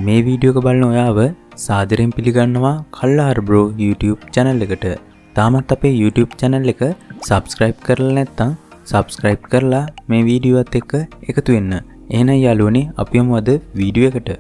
මේ වීඩියෝ එක බලන ඔයාව සාදරයෙන් පිළිගන්නවා කල්ලාර බ්‍රෝ YouTube channel එකට. තාමත් අපේ YouTube channel එක subscribe කරලා නැත්නම් subscribe කරලා මේ වීඩියෝ එකත් එක්ක එකතු වෙන්න. එහෙනම් යාළුවනේ අපි යමු අද වීඩියෝ එකට.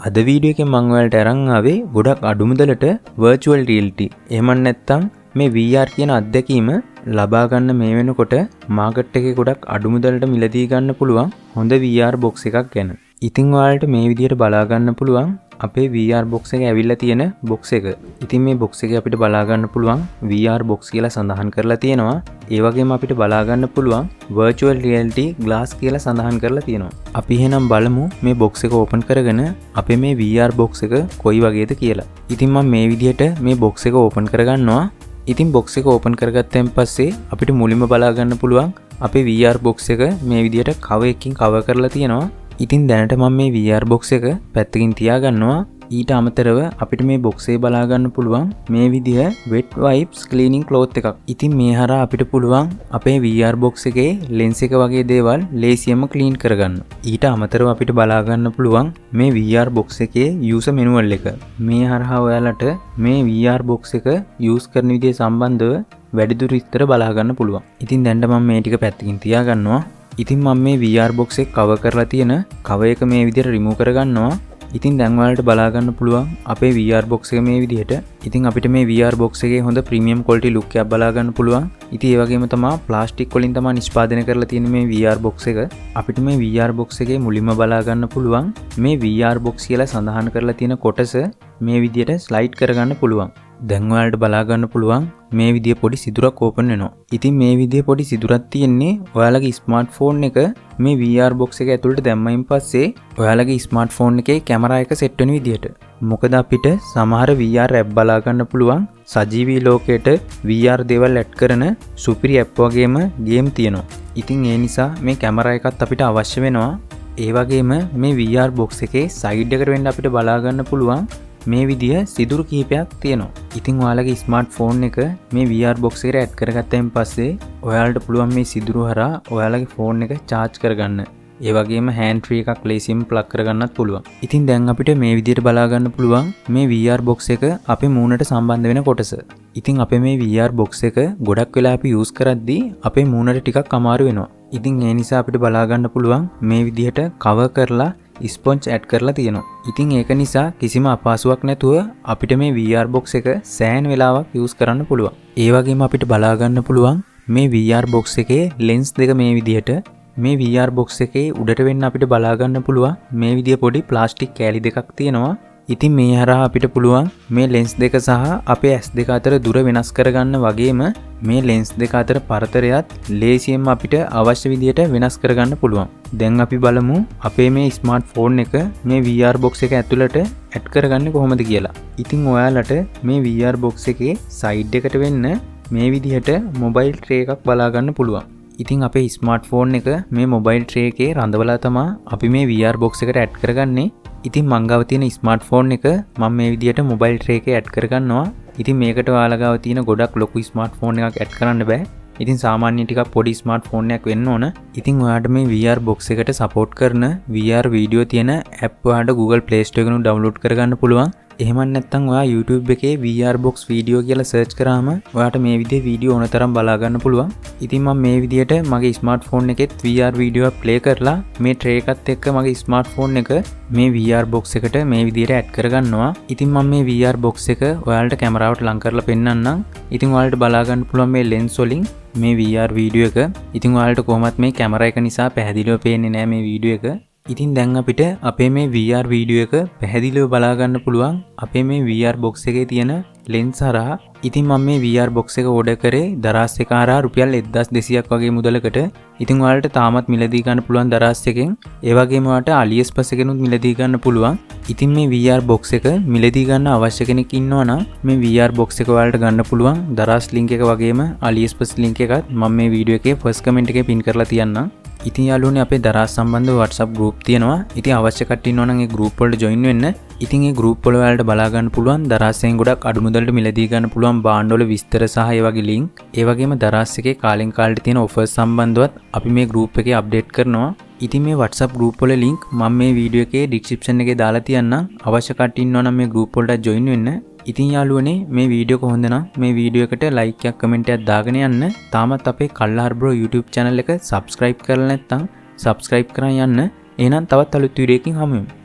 අද වීඩියෝ එකෙන් මම ඔයාලට අරන් ආවේ ගොඩක් අඩු මුදලට virtual reality. එහෙම නැත්නම් මේ VR කියන අත්දැකීම ලබා ගන්න මේ වෙනකොට මාකට් එකේ ගොඩක් අඩු මුදලට මිලදී ගන්න පුළුවන් හොඳ VR box එකක් ගැන. ඉතින් ඔයාලට මේ විදිහට බලා ගන්න පුළුවන් අපේ VR box එකේ ඇවිල්ලා තියෙන box එක. ඉතින් මේ box එකේ අපිට බලා ගන්න පුළුවන් VR box කියලා සඳහන් කරලා තියෙනවා. ඒ වගේම අපිට බලා ගන්න පුළුවන් virtual reality glass කියලා සඳහන් කරලා තියෙනවා. අපි එහෙනම් බලමු මේ box එක open කරගෙන අපේ මේ VR box එක කොයි වගේද කියලා. ඉතින් මම මේ විදිහට මේ box එක open කරගන්නවා. ඉතින් box එක open කරගත්තන් පස්සේ අපිට මුලින්ම බලා ගන්න පුළුවන් අපේ VR box එක මේ විදිහට cover එකකින් cover කරලා තියෙනවා. ඉතින් දැනට මම මේ VR box එක පැත්තකින් තියාගන්නවා. ඊට අමතරව අපිට මේ box එකේ බලා ගන්න පුළුවන් මේ විදිහ wet wipes cleaning cloth එකක්. ඉතින් මේ හරහා අපිට පුළුවන් අපේ VR box එකේ lens එක වගේ දේවල් ලේසියෙන්ම clean කරගන්න. ඊට අමතරව අපිට බලා ගන්න පුළුවන් මේ VR box එකේ user manual එක. මේ හරහා ඔයාලට මේ VR box එක use කරන විදිය සම්බන්ධව වැඩිදුර විස්තර බලා ගන්න පුළුවන්. ඉතින් දැන් මම මේ ටික පැත්තකින් තියාගන්නවා. ඉතින් මම මේ VR box එක cover කරලා තියෙන cover එක මේ විදිහට remove කරගන්නවා. ඉතින් දැන් ඔයාලට බලා ගන්න පුළුවන් අපේ VR box එක මේ විදිහට. ඉතින් අපිට මේ VR box එකේ හොඳ premium quality look එකක් බලා ගන්න පුළුවන්. ඉතින් ඒ වගේම තමයි ප්ලාස්ටික් වලින් තමයි නිෂ්පාදනය කරලා තියෙන මේ VR box එක. අපිට මේ VR box එකේ මුලින්ම බලා ගන්න පුළුවන් මේ VR box කියලා සඳහන් කරලා තියෙන කොටස මේ විදිහට slide කරගන්න පුළුවන්. දැන් ඔයාලට බලා ගන්න පුළුවන් මේ විදිය පොඩි සිදුරක් ඕපන් වෙනවා. ඉතින් මේ විදිය පොඩි සිදුරක් තියෙන්නේ ඔයාලගේ ස්මාර්ට්ෆෝන් එක මේ VR box එක ඇතුළට දැම්මයින් පස්සේ ඔයාලගේ ස්මාර්ට්ෆෝන් එකේ කැමරා එක සෙට් වෙන විදියට. මොකද අපිට සමහර VR app බලා ගන්න පුළුවන් සජීවී ලෝකයට VR දේවල් ඇඩ් කරන සුපිරි app වගේම ගේම් තියෙනවා. ඉතින් ඒ නිසා මේ කැමරා එකත් අපිට අවශ්‍ය වෙනවා. ඒ වගේම මේ VR box එකේ සයිඩ් එකට වෙන්න අපිට බලා ගන්න පුළුවන් මේ විදිය සිදුරු කීපයක් තියෙනවා. ඉතින් ඔයාලගේ ස්මාර්ට්ෆෝන් එක මේ VR box එකට ඇඩ් කරගත්තයින් පස්සේ ඔයාලට පුළුවන් මේ සිදුරු හරහා ඔයාලගේ ෆෝන් එක charge කරගන්න. ඒ වගේම hand free එකක් ලේසියෙන් plug කරගන්නත් පුළුවන්. ඉතින් දැන් අපිට මේ විදියට බලා ගන්න පුළුවන් මේ VR box එක අපේ මූණට සම්බන්ධ වෙන කොටස. ඉතින් අපේ මේ VR box එක ගොඩක් වෙලා අපි use කරද්දී අපේ මූණට ටිකක් අමාරු වෙනවා. ඉතින් ඒ නිසා අපිට බලා ගන්න පුළුවන් මේ විදියට cover කරලා ස්පොන්ජ් ඇඩ් කරලා තියෙනවා. ඉතින් ඒක නිසා කිසිම අපහසුාවක් නැතුව අපිට මේ VR box එක සෑහෙන වෙලාවක් use කරන්න පුළුවන්. ඒ වගේම අපිට බලා ගන්න පුළුවන් මේ VR box එකේ lens දෙක මේ විදිහට මේ VR box එකේ උඩට වෙන්න අපිට බලා ගන්න පුළුවන් මේ විදිය පොඩි ප්ලාස්ටික් කෑලි දෙකක් තියෙනවා. ඉතින් මේ හරහා අපිට පුළුවන් මේ lens දෙක සහ අපේ S2 අතර දුර වෙනස් කරගන්න වගේම මේ lens දෙක අතර පරතරයත් ලේසියෙන්ම අපිට අවශ්‍ය විදියට වෙනස් කරගන්න පුළුවන්. දැන් අපි බලමු අපේ මේ ස්මාර්ට්ෆෝන් එක මේ VR box එක ඇතුළට ඇඩ් කරගන්නේ කොහොමද කියලා. ඉතින් ඔයාලට මේ VR box එකේ සයිඩ් එකට වෙන්න මේ විදිහට මොබයිල් ට්‍රේ එකක් බලා ගන්න පුළුවන්. ඉතින් අපේ ස්මාර්ට්ෆෝන් එක මේ මොබයිල් ට්‍රේ එකේ රඳවලා තමයි අපි මේ VR box එකට ඇඩ් කරගන්නේ. ඉතින් මං ගාව තියෙන ස්මාර්ට්ෆෝන් එක මම මේ විදිහට මොබයිල් ට්‍රේ එකේ ඇඩ් කරගන්නවා. ඉතින් මේකට ඔයාලා ගාව තියෙන ගොඩක් ලොකු ස්මාර්ට්ෆෝන් එකක් ඇඩ් කරන්න බෑ. ඉතින් සාමාන්‍ය ටිකක් පොඩි ස්මාර්ට්ෆෝන් එකක් වෙන්න ඕන. ඉතින් ඔයාලට මේ VR box එකට සපෝට් කරන VR වීඩියෝ තියෙන app ඔයාලට Google Play Store එකෙන් download කරගන්න පුළුවන්. එහෙම නැත්නම් ඔයා YouTube එකේ VR box වීඩියෝ කියලා search කරාම ඔයාලට මේ විදිහේ වීඩියෝ ඕන තරම් බලා ගන්න පුළුවන්. ඉතින් මම මේ විදිහට මගේ ස්මාර්ට්ෆෝන් එකෙත් VR වීඩියෝ එක play කරලා මේ tray එකත් එක්ක මගේ ස්මාර්ට්ෆෝන් එක මේ VR box එකට මේ විදිහට ඇඩ් කරගන්නවා. ඉතින් මම මේ VR box එක ඔයාලට කැමරාවට ලං කරලා පෙන්නන්නම්. ඉතින් ඔයාලට බලා ගන්න පුළුවන් මේ lens වලින් මේ VR වීඩියෝ එක. ඉතින් ඔයාලට කොහොමත් මේ කැමරා එක නිසා පැහැදිලිව පේන්නේ නැහැ මේ වීඩියෝ එක. ඉතින් දැන් අපිට අපේ මේ VR වීඩියෝ එක පැහැදිලිව බලා ගන්න පුළුවන් අපේ මේ VR box එකේ තියෙන lens හරහා. ඉතින් මම මේ VR box එක ඕඩර් කරේ දරාස් එක හරහා රුපියල් 1200ක් වගේ මුදලකට. ඉතින් ඔයාලට තාමත් මිලදී ගන්න පුළුවන් දරාස් එකෙන්. ඒ වගේම ඔයාලට AliExpress එකෙනුත් මිලදී ගන්න පුළුවන්. ඉතින් මේ VR box එක මිලදී ගන්න අවශ්‍ය කෙනෙක් ඉන්නවා නම් මේ VR box එක ඔයාලට ගන්න පුළුවන් දරාස් link එක වගේම AliExpress link එකත් මම මේ වීඩියෝ එකේ first comment එකේ pin කරලා තියන්නම්. ඉතින් යාළුවනේ අපේ දරාස් සම්බන්ධව WhatsApp group තියෙනවා. ඉතින් අවශ්‍ය කට්ටිය ඉන්නවා නම් ඒ group වලට join වෙන්න. ඉතින් ඒ group වල ඔයාලට බලා ගන්න පුළුවන් දරාස්යෙන් ගොඩක් අඩු මුදලට මිලදී ගන්න පුළුවන් භාණ්ඩ වල විස්තර සහ ඒ වගේ link. ඒ වගේම දරාස් එකේ කාලෙන් කාලට තියෙන offers සම්බන්ධවත් අපි මේ group එකේ update කරනවා. ඉතින් මේ WhatsApp group වල link මම මේ වීඩියෝ එකේ description එකේ දාලා තියන්නම්. අවශ්‍ය කට්ටිය ඉන්නවා නම් මේ group වලට join වෙන්න. ඉතින් යාළුවනේ මේ වීඩියෝ එක හොඳ නම් මේ වීඩියෝ එකට like එකක් comment එකක් දාගෙන යන්න. තාමත් අපේ කල්ලාර bro YouTube channel එක subscribe කරලා නැත්නම් subscribe කරන් යන්න. එහෙනම් තවත් අලුත් වීඩියෝ එකකින් හමු වෙමු.